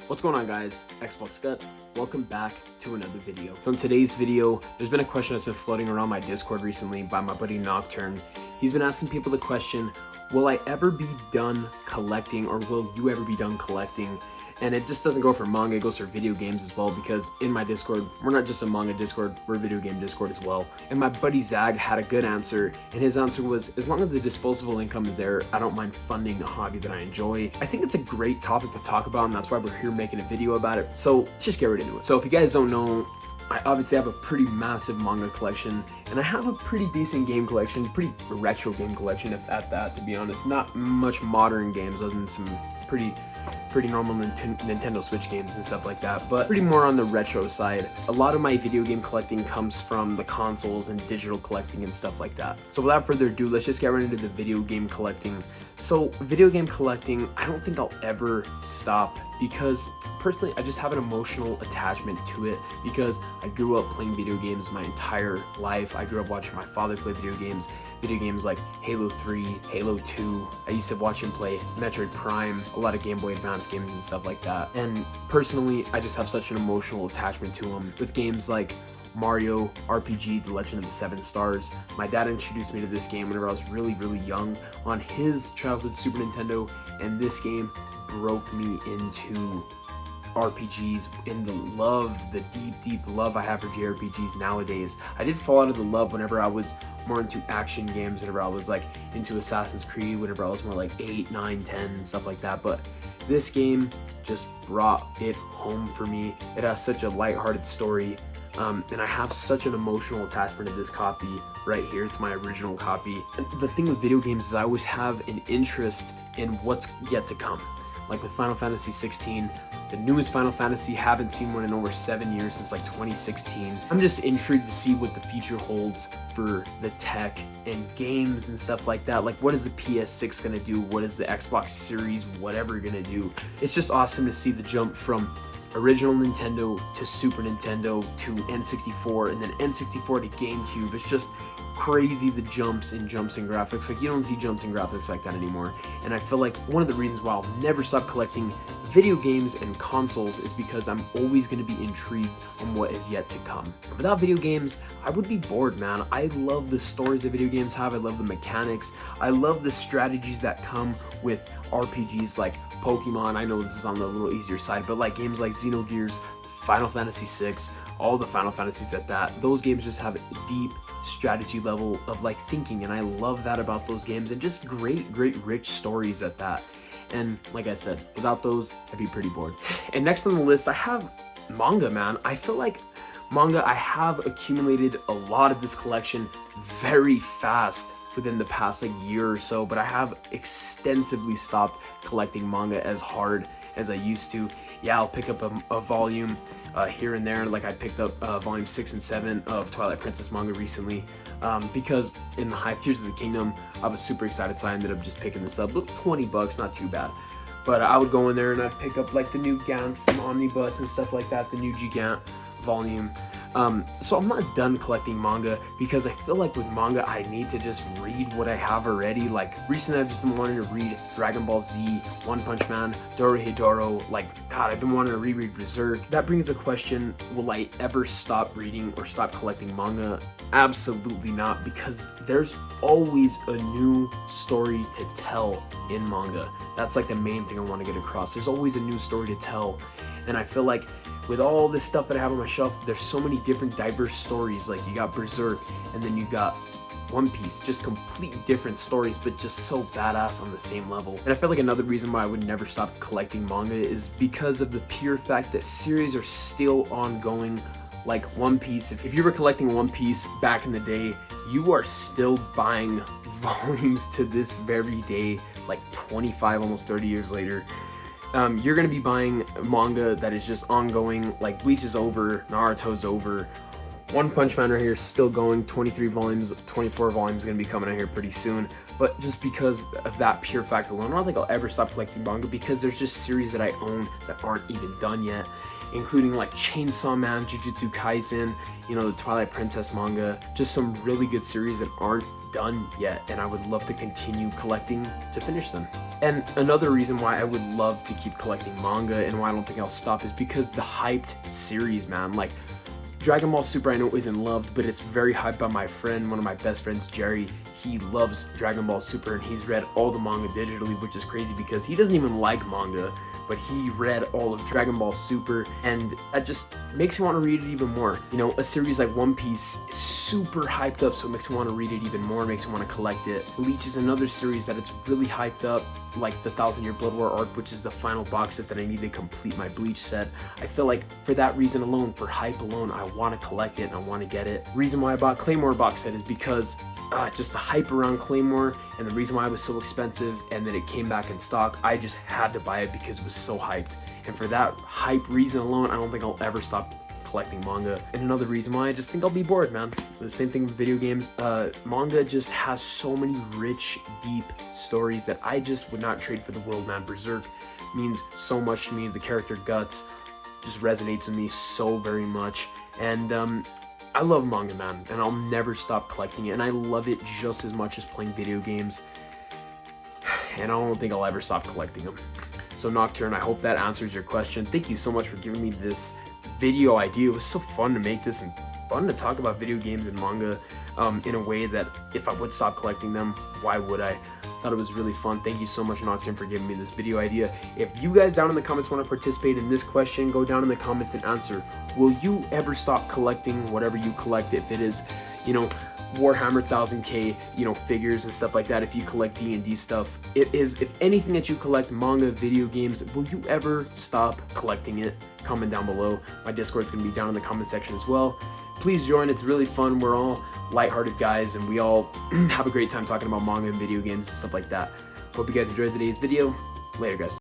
What's going on, guys? Xbox Gut. Welcome back to another video. So in today's video, there's been a question that's been floating around my Discord recently by my buddy Nocturne. He's been asking people the question, will I ever be done collecting, or will you ever be done collecting? And it just doesn't go for manga, it goes for video games as well, because in my Discord, we're not just a manga Discord, we're a video game Discord as well. And my buddy Zag had a good answer, and his answer was, as long as the disposable income is there, I don't mind funding a hobby that I enjoy. I think it's a great topic to talk about, and that's why we're here making a video about it. So let's just get right into it. So if you guys don't know, I obviously have a pretty massive manga collection, and I have a pretty decent game collection, pretty retro game collection at that, to be honest. Not much modern games other than some pretty normal Nintendo Switch games and stuff like that, but pretty more on the retro side. A lot of my video game collecting comes from the consoles and digital collecting and stuff like that. So without further ado, let's just get right into the video game collecting. So video game collecting, I don't think I'll ever stop, because personally I just have an emotional attachment to it, because I grew up playing video games my entire life. I grew up watching my father play video games like Halo 3, Halo 2. I used to watch him play Metroid Prime, a lot of Game Boy Advance games and stuff like that. And personally, I just have such an emotional attachment to them. With games like Mario RPG, The Legend of the Seven Stars. My dad introduced me to this game whenever I was really young on his childhood Super Nintendo, and this game broke me into RPGs, in the love, the deep love I have for JRPGs nowadays. I did fall out of the love whenever I was more into action games, whenever I was like into Assassin's Creed, whenever I was more like 8, 9, 10, and stuff like that. But this game just brought it home for me. It has such a lighthearted story, and I have such an emotional attachment to this copy right here. It's my original copy. And the thing with video games is I always have an interest in what's yet to come. Like with Final Fantasy 16, the newest Final Fantasy, haven't seen one in over 7 years, since like 2016. I'm just intrigued to see what the future holds for the tech and games and stuff like that. Like, what is the PS6 gonna do? What is the Xbox Series, whatever, gonna do? It's just awesome to see the jump from original Nintendo to Super Nintendo to N64, and then N64 to GameCube. It's just crazy, the jumps in graphics. Like, you don't see jumps in graphics like that anymore. And I feel like one of the reasons why I'll never stop collecting video games and consoles is because I'm always going to be intrigued on what is yet to come. Without video games, I would be bored, man. I love the stories that video games have. I love the mechanics. I love the strategies that come with RPGs like Pokemon. I know this is on the little easier side, but like games like Xenogears, Final Fantasy VI, all the Final Fantasies at that, those games just have a deep strategy level of like thinking, and I love that about those games, and just great rich stories at that. And like I said, without those, I'd be pretty bored. And next on the list, I have manga, man. I feel like manga, I have accumulated a lot of this collection very fast within the past like year or so, but I have extensively stopped collecting manga as hard as I used to. Yeah, I'll pick up a volume here and there. Like I picked up volume 6 and 7 of Twilight Princess manga recently, because in the Hive Tears of the Kingdom, I was super excited, so I ended up just picking this up. Look, 20 bucks, not too bad. But I would go in there and I'd pick up like the new Gantz Omnibus and stuff like that, the new Gigant volume. So I'm not done collecting manga, because I feel like with manga I need to just read what I have already. Like recently I've just been wanting to read Dragon Ball Z, One Punch Man, Dorohedoro. Like, God, I've been wanting to reread Berserk. That brings the question, will I ever stop reading or stop collecting manga? Absolutely not, because there's always a new story to tell in manga. That's like the main thing I want to get across. There's always a new story to tell, and I feel like with all this stuff that I have on my shelf, there's so many different diverse stories. Like you got Berserk, and then you got One Piece, just completely different stories, but just so badass on the same level. And I feel like another reason why I would never stop collecting manga is because of the pure fact that series are still ongoing. Like One Piece, if you were collecting One Piece back in the day, you are still buying volumes to this very day, like 25, almost 30 years later. You're going to be buying manga that is just ongoing. Like Bleach is over, Naruto's over, One Punch Man right here is still going, 23 volumes, 24 volumes going to be coming out here pretty soon. But just because of that pure fact alone, I don't think I'll ever stop collecting manga, because there's just series that I own that aren't even done yet, including like Chainsaw Man, Jujutsu Kaisen, you know, the Twilight Princess manga, just some really good series that aren't done yet, and I would love to continue collecting to finish them. And another reason why I would love to keep collecting manga and why I don't think I'll stop is because the hyped series, man. Like, Dragon Ball Super I know isn't loved, but it's very hyped by my friend, one of my best friends, Jerry. He loves Dragon Ball Super and he's read all the manga digitally, which is crazy because he doesn't even like manga, but he read all of Dragon Ball Super, and that just makes me want to read it even more. You know, a series like One Piece is super hyped up, so it makes me want to read it even more, makes me want to collect it. Bleach is another series that it's really hyped up, like the 1,000-Year Blood War arc, which is the final box set that I need to complete my Bleach set. I feel like for that reason alone, for hype alone, I want to collect it and I want to get it. The reason why I bought Claymore box set is because just the hype around Claymore, and the reason why it was so expensive and that it came back in stock, I just had to buy it because it was so hyped. And for that hype reason alone, I don't think I'll ever stop collecting manga. And another reason why, I just think I'll be bored, man. The same thing with video games. Manga just has so many rich, deep stories that I just would not trade for the world, man. Berserk means so much to me. The character Guts just resonates with me so very much. And I love manga, man, and I'll never stop collecting it, and I love it just as much as playing video games, and I don't think I'll ever stop collecting them. So Nocturne, I hope that answers your question. Thank you so much for giving me this video idea. It was so fun to make this and fun to talk about video games and manga in a way that if I would stop collecting them, why would I? Thought it was really fun. Thank you so much, Nocturne, for giving me this video idea. If you guys down in the comments want to participate in this question, go down in the comments and answer. Will you ever stop collecting whatever you collect? If it is, you know, Warhammer 1000K, you know, figures and stuff like that, if you collect D&D stuff, it is, if anything that you collect, manga, video games, will you ever stop collecting it? Comment down below. My Discord's going to be down in the comment section as well. Please join, it's really fun. We're all lighthearted guys and we all have a great time talking about manga and video games and stuff like that. Hope you guys enjoyed today's video. Later, guys.